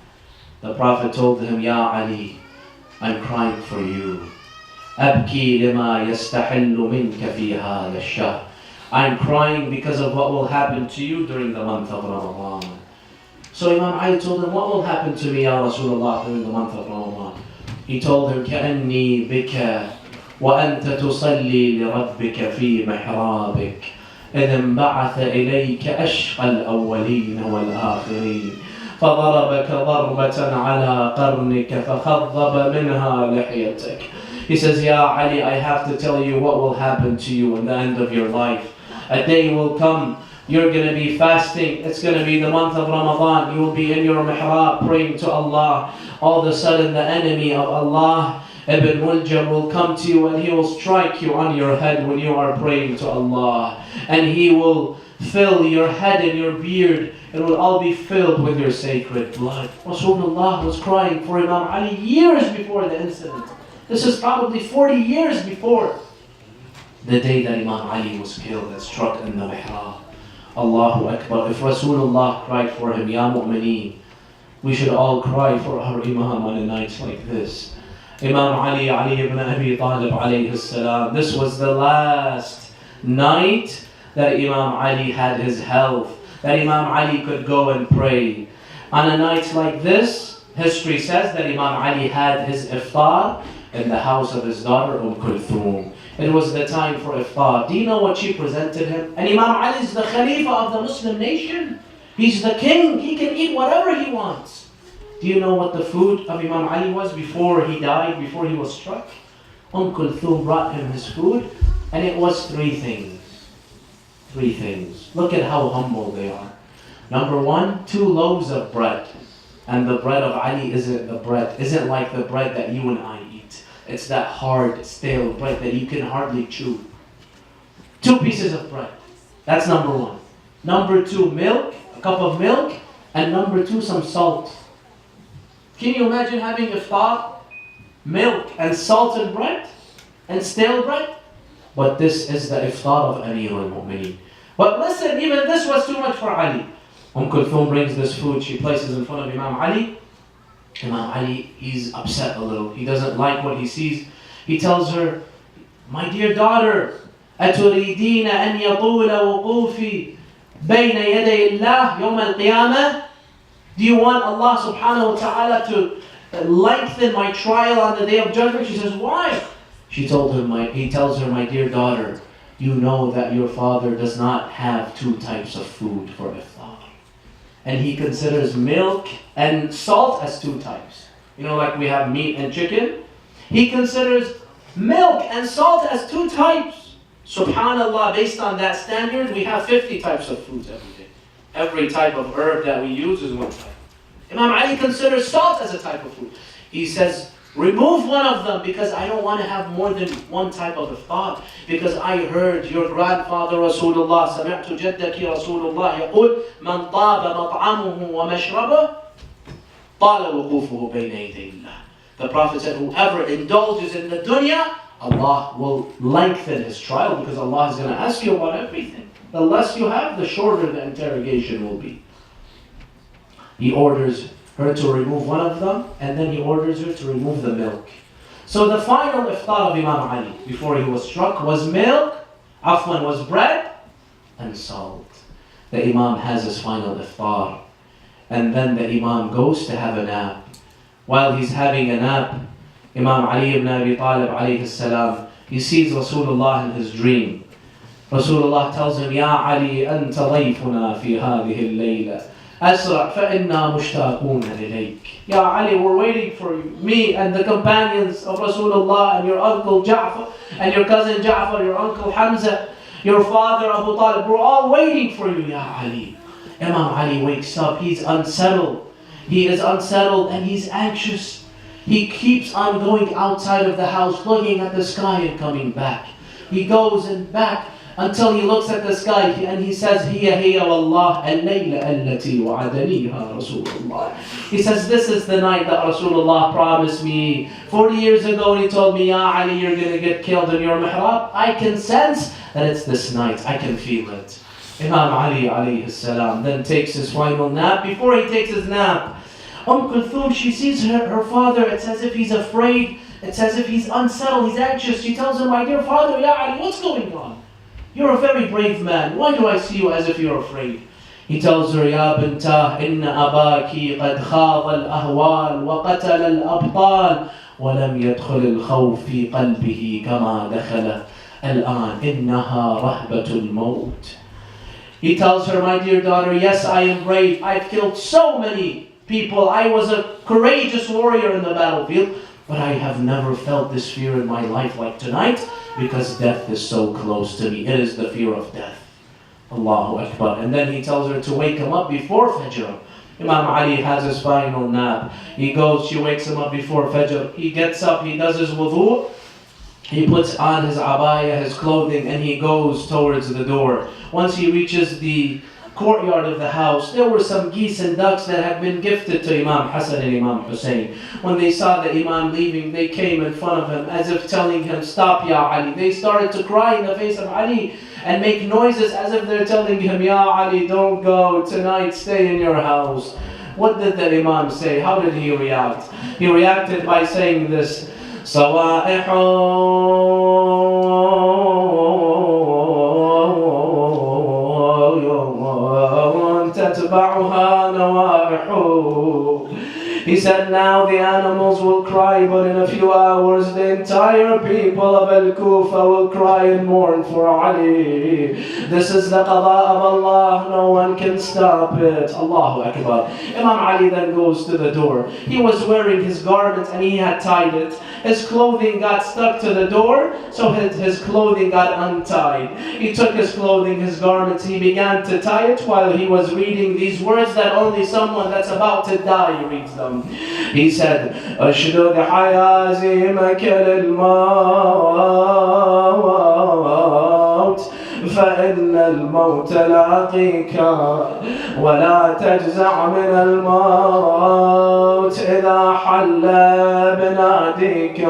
The Prophet told him, Ya Ali, I'm crying for you. Abki lima yastahillu minka fi hadha ash-shahr. I'm crying because of what will happen to you during the month of Ramadan. So Imam Ali told him, what will happen to me, Ya Rasulullah, during the month of Ramadan? He told him, كأني بك وأنت تصلي لربك في محرابك إذ انبعث إليك أشقى الأولين والآخرين فضربك ضربة على قرنك فخضب منها لحيتك. He says, Ya Ali, I have to tell you what will happen to you in the end of your life. A day will come, you're going to be fasting. It's going to be the month of Ramadan. You will be in your mihrab praying to Allah. All of a sudden the enemy of Allah, Ibn Muljam, will come to you and he will strike you on your head when you are praying to Allah. And he will fill your head and your beard. It will all be filled with your sacred blood. Rasulullah was crying for Imam Ali years before the incident. This is probably 40 years before the day that Imam Ali was killed and struck in the mihrab. Allahu Akbar. If Rasulullah cried for him, Ya Mu'mineen, we should all cry for our Imam on a night like this. Imam Ali ibn Abi Talib alayhi salam, this was the last night that Imam Ali had his health, that Imam Ali could go and pray. On a night like this, history says that Imam Ali had his iftar in the house of his daughter Kulthum. It was the time for iftar. Do you know what she presented him? And Imam Ali is the Khalifa of the Muslim nation. He's the king. He can eat whatever he wants. Do you know what the food of Imam Ali was before he died, before he was struck? Kulthum brought him his food, and it was three things. Three things. Look at how humble they are. Number one, 2 loaves of bread. And the bread of Ali isn't like the bread that you and I eat. It's that hard, stale bread that you can hardly chew. 2 pieces of bread. That's number one. Number 2, milk, a cup of milk. And number 2, some salt. Can you imagine having iftar, milk and salted bread and stale bread? But this is the iftar of Amir al-Mu'mineen. But listen, even this was too much for Ali. Kulthum brings this food, she places in front of Imam Ali. Imam Ali, he's upset a little. He doesn't like what he sees. He tells her, my dear daughter, أتريدين أن يطول وقوفي بين يدي الله يوم القيامة? Do you want Allah subhanahu wa ta'ala to lengthen my trial on the day of judgment? She says, why? He tells her, my dear daughter, you know that your father does not have 2 types of food for iftar. And he considers milk and salt as 2 types. You know, like we have meat and chicken. He considers milk and salt as 2 types. Subhanallah, based on that standard, we have 50 types of foods every day. Every type of herb that we use is 1 type. Imam Ali considers salt as a type of food. He says, remove one of them because I don't want to have more than 1 type of iftar. Because I heard your grandfather Rasulullah, سمعت جدك رسول الله يقول من طاب مطعمه ومشربه طال وقوفه بين يدي الله. The Prophet said, whoever indulges in the dunya, Allah will lengthen his trial because Allah is going to ask you about everything. The less you have, the shorter the interrogation will be. He orders her to remove one of them, and then he orders her to remove the milk. So the final iftar of Imam Ali, before he was struck, was milk, was bread, and salt. The Imam has his final iftar. And then the Imam goes to have a nap. While he's having a nap, Imam Ali ibn Abi Talib alayhi salam, he sees Rasulullah in his dream. Rasulullah tells him, Ya Ali, anta ضيفنا في هذه الليلة. أسرع فإنا مشتاقون إليك. Ya Ali, we're waiting for you. Me and the companions of Rasulullah and your uncle Ja'far and your cousin Ja'far, your uncle Hamza, your father Abu Talib, we're all waiting for you, Ya Ali. Imam Ali wakes up, he's unsettled. He is unsettled and he's anxious. He keeps on going outside of the house, looking at the sky and coming back. He goes and back until he looks at the sky and he says, هي والله الليلة التي وعدنيها رسول الله. He says, this is the night that Rasulullah promised me 40 years ago, and he told me, Ya Ali, you're going to get killed in your mihrab. I can sense that it's this night. I can feel it. Imam Ali alayhi salam then takes his final nap. Before he takes his nap, Kulthum, she sees her father. It's as if he's afraid. It's as if he's unsettled. He's anxious. She tells him, my dear father, Ya Ali, what's going on? You're a very brave man. Why do I see you as if you're afraid? He tells her, Ya bintah, inna abaki qad khada al-ahwal wa qatala al-abtal wa lam yadkhul al-khawf fi qalbihi kama dakhala al-an innaha rahbatul maut. He tells her, my dear daughter, yes, I am brave. I've killed so many people. I was a courageous warrior in the battlefield, but I have never felt this fear in my life like tonight, because death is so close to me. It is the fear of death. Allahu Akbar. And then he tells her to wake him up before Fajr. Imam Ali has his final nap. He goes, she wakes him up before Fajr. He gets up, he does his wudu. He puts on his abaya, his clothing, and he goes towards the door. Once he reaches the courtyard of the house, there were some geese and ducks that had been gifted to Imam Hassan and Imam Hussein. When they saw the Imam leaving, they came in front of him as if telling him, stop, Ya Ali. They started to cry in the face of Ali and make noises as if they're telling him, Ya Ali, don't go tonight, stay in your house. What did the Imam say? How did he react? He reacted by saying this, صوائح تتبعها نوائح. He said, now the animals will cry, but in a few hours the entire people of Al-Kufa will cry and mourn for Ali. This is the qada of Allah, no one can stop it. Allahu Akbar. Imam Ali then goes to the door. He was wearing his garment and he had tied it. His clothing got stuck to the door, so his clothing got untied. He took his clothing, his garments, he began to tie it while he was reading these words that only someone that's about to die reads them. He said, أشدد حيازمك للموت فإن الموت لاقيك ولا تجزع من الموت إذا حل بناديك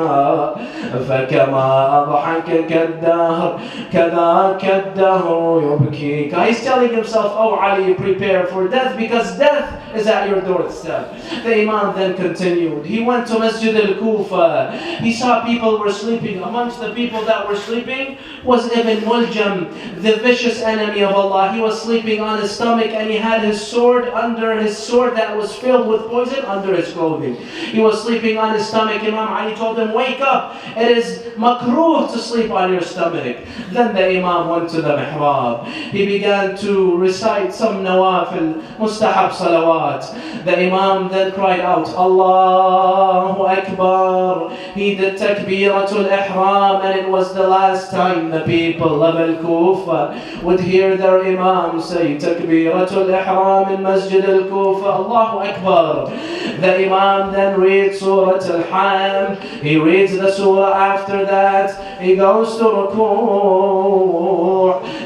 فكما أضحكك الدهر كذاك الدهر يبكيك. He's telling himself, oh Ali, prepare for death, because death is at your doorstep. The Imam then continued. He went to Masjid al-Kufa. He saw people were sleeping. Amongst the people that were sleeping was Ibn Muljam, the vicious enemy of Allah. He was sleeping on his stomach and he had his sword under his sword that was filled with poison under his clothing. He was sleeping on his stomach. Imam Ali told him, wake up. It is makruh to sleep on your stomach. Then the Imam went to the mihrab. He began to recite some nawafil, mustahab salawat. The Imam then cried out, Allahu Akbar. He did takbiratul ihram, and it was the last time the people of Al-Kufa would hear their Imam say takbiratul ihram in Masjid al-Kufa. Allahu Akbar. The Imam then reads Surah Al-Ham. He reads the surah after that. He goes to ruku'.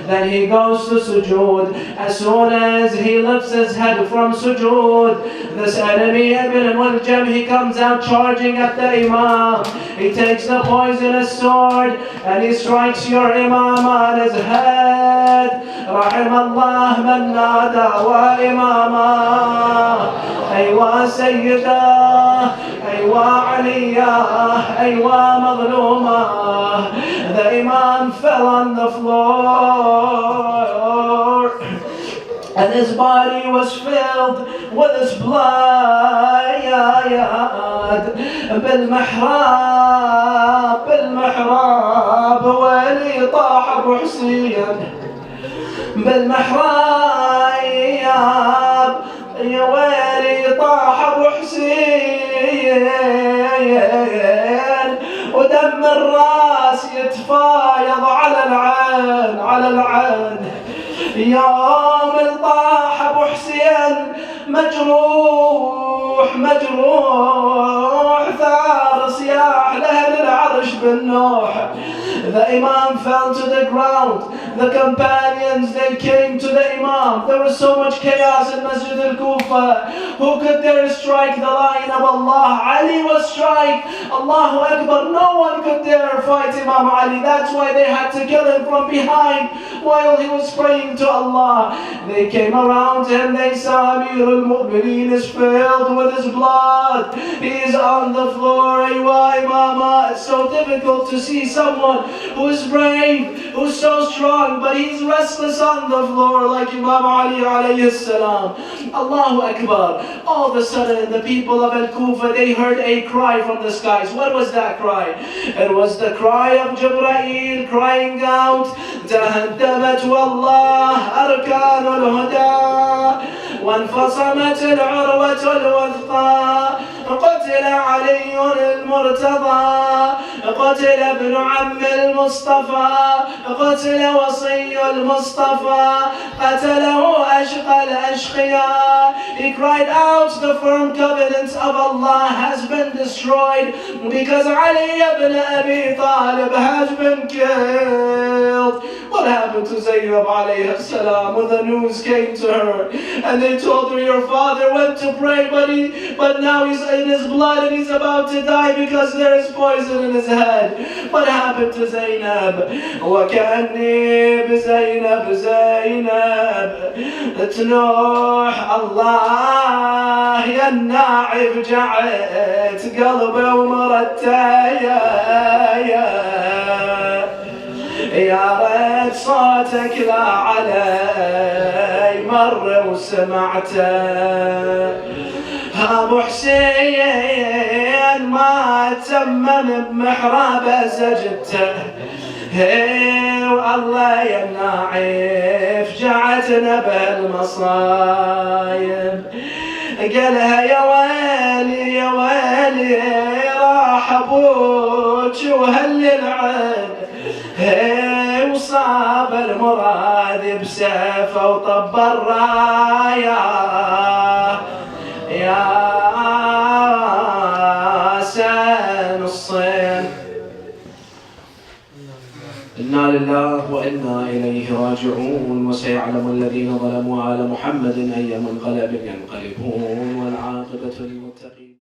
Then he goes to sujood. As soon as he lifts his head from sujood, this enemy Ibn Muljam, he comes out charging at the Imam. He takes the poisonous sword and he strikes your Imam on his head. رحم الله من نادى وإماما أيوا سيدا أيوا عليا أيوا مظلوما. The Imam fell on the floor and his body was filled with his blood. بالمحراب ولي طاح أبو حسين بالمحراب يا ويلي طاح أبو حسين ودم الراس يتفايض على العين يوم طاح أبو حسين مجروح ثار صياح لأهل العرش بالنوح The Imam fell to the ground. The companions, they came to the Imam. There was so much chaos in Masjid al-Kufa. Who could dare strike the lion of Allah? Ali was struck. Allahu Akbar. No one could dare fight Imam Ali. That's why they had to kill him from behind while he was praying to Allah. They came around him. They saw Amir al-Mu'mineen is filled with his blood. He is on the floor. Aywa Imama. It's so difficult to see someone who is brave, who's so strong, but he's restless on the floor like Imam Ali alayhi salam. Allahu Akbar. All of a sudden, the people of Al-Kufa, they heard a cry from the skies. What was that cry? It was the cry of Jibreel crying out, تهدمت والله أركان الهدى وانفصمت العروة الوثقى قتل علي المرتضى قتل ابن عم المصطفى قتل وصي المصطفى قتله أشقى الأشقياء. He cried out, the firm covenant of Allah has been destroyed because Ali ibn Abi Talib has been killed. What happened to Zaynab alayhi salam when the news came to her and they told her your father went to pray but now he's in his blood and he's about to die because there is poison in his head. What happened to Zaynab? وكأني بزينب تنوح الله يا الناعب جعت قلبي ومرتايا يا ريت صوتك لا علي مر وسمعته. أبو حسين ما تمم بمحرابه سجدته. والله يا الناعف جعتنا بالمصايب. قالها يا ويلي يا ويلي راح ابوك وهل العين وصاب المراد بسيفه وطب الرايه يا سن الصين. إنا لله وإنا إليه راجعون. وسيعلم الذين ظلموا على محمد أي منقلب ينقلبون والعاقبة للمتقين.